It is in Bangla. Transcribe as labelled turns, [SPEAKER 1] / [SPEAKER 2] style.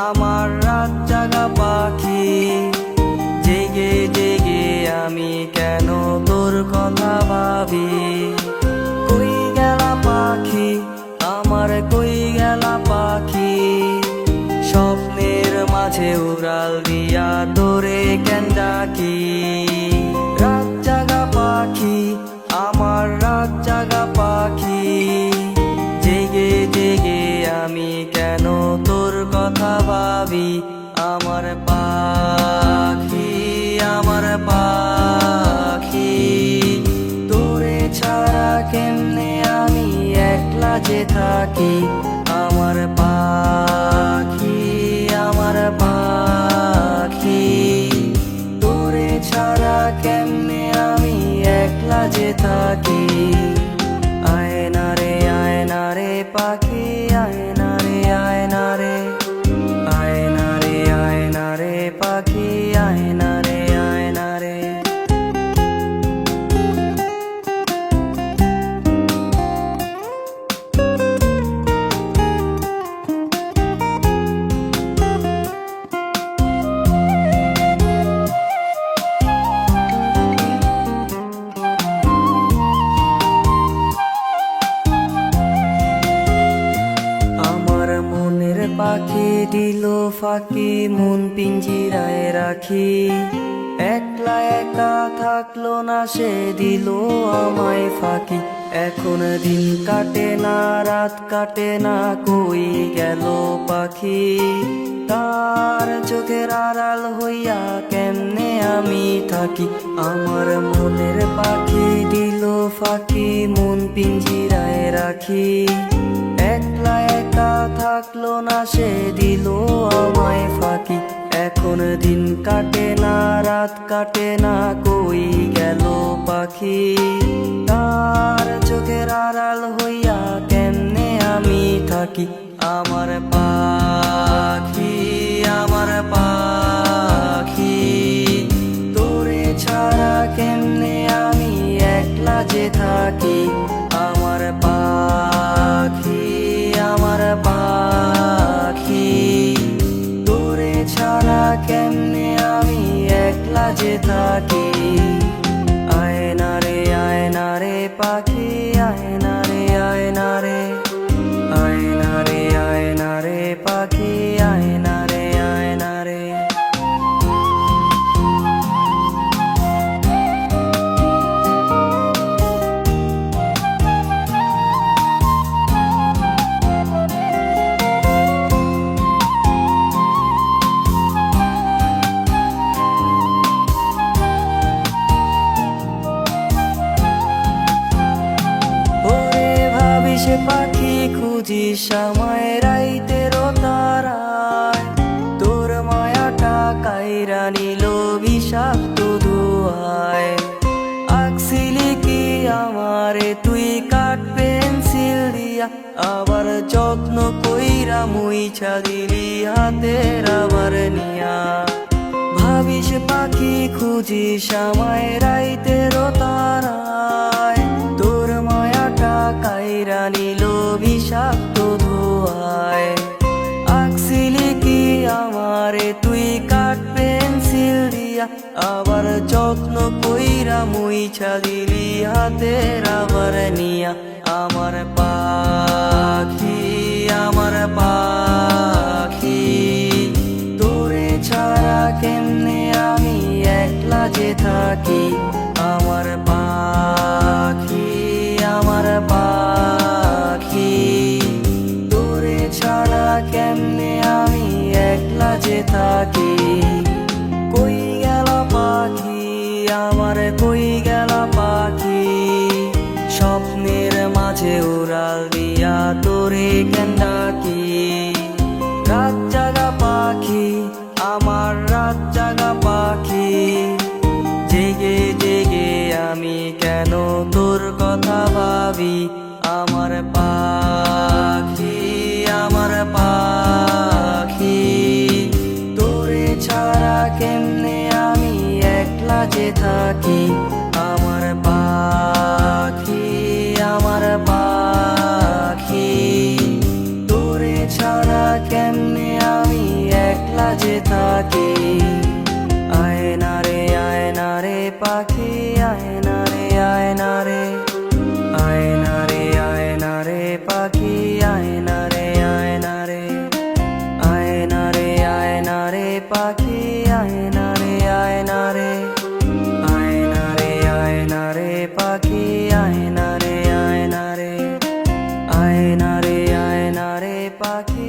[SPEAKER 1] আমার রাত জাগা পাখি। জেগে জেগে আমি কেন তোর কথা ভাবি। কই গেলা পাখি, আমার কই গেলা পাখি। স্বপ্নের মাঝে উড়াল দিয়া তোরে কেন ডাকি। রাত জাগা পাখি, আমার রাত জাগা পাখি। জেগে জেগে আমি কেন তোর কথা ভাবি। আমার পাখি, আমার পাখি। তোরে ছাড়া কেমনে আমি একলা যে থাকি। আমার পাখি, আমার পাখি। তোরে ছাড়া কেমনে আমি একলা যে থাকি। আয়না রে আয়না রে পাখি, আয়না রে আয়না রে। আয়না রে আয়না রে পাখি, আয়না রে আয়না রে। পাখি দিল ফাঁকি, মন পিঞ্জিরায় রাখি। একলা একা থাকলো না সে, দিল আমায় ফাঁকি। এখন দিন কাটে না, রাত কাটে না, কই গেল পাখি। তার চোখের আড়াল হইয়া কেমনে আমি থাকি। আমার মনের পাখি দিল ফাঁকি, মন পিঞ্জিরায় রাখি। একলা একা থাকলো না সে, দিল আমায় ফাঁকি। এখন দিন কাটে না, রাত কাটে না, কই গেল পাখি। তার চোখের আড়াল হইয়া কেমনে আমি থাকি। আমার পাখি, আমার পাখি। তোরে ছাড়া কেমনে আমি একলা যে থাকি। আমার পাখি, আমার পাখি। তোরে ছাড়া কেমনে আমি একলা যে থাকি। আয়না রে আয়না রে পাখি, আয়না রে আয়না রে। আয়না রে আয়না রে পাখি, আয়না রে আয়না রে। সে পাখি খুঁজিস আমায় রাইতেরও তারায়। তোর মায়াটা কাইরা নিল বিষাক্ত ধোঁয়ায়। আঁকছিলি কি আমারে তুই কাঠ পেন্সিল দিয়া। আবার যত্ন কইরা মুইছা দিলি হাতের আবার নিয়া। ভাবিস পাখি খুঁজিস আমায় রাইতেরও তারায়। তোর মায়াটা কাইরা নিল বিষাক্ত ধোঁয়ায়। আঁকছিলি কি আমারে তুই কাঠ পেন্সিল দিয়া। আবার যত্ন কইরা মুইছা দিলি হাতের আবার নিয়া। আমার পাখি, আমার পাখি। তোরে ছাড়া কেমনে আমি একলা যে থাকি। আমার পাখি, আমার পাখি। তোরে ছাড়া কেমনে আমি একলা যে থাকি। কই গেল পাখি, আমার কই গেল পাখি। স্বপ্নের মাঝে উড়াল দিয়া তোরে কেন ডাকি। রাত জাগা পাখি, আমার রাত জাগা পাখি। জেগে জেগে আমি কেন তোর কথা ভাবি। আমার পাখি, আমার পাখি। তোরে ছাড়া কেমনে আমি একলা যে থাকি। আমার পাখি, আমার পাখি। তোরে ছাড়া কেমনে আমি যে থাকি। আয়না রে পাখি, আয়না রে, আয়না রে পাখি, আয়না রে, আয়না রে, আয়না রে পাখি, আয়না রে, আয়না রে, আয়না রে পাখি, আয়না রে, আয়না রে, আয়না রে, আয়না রে পাখি।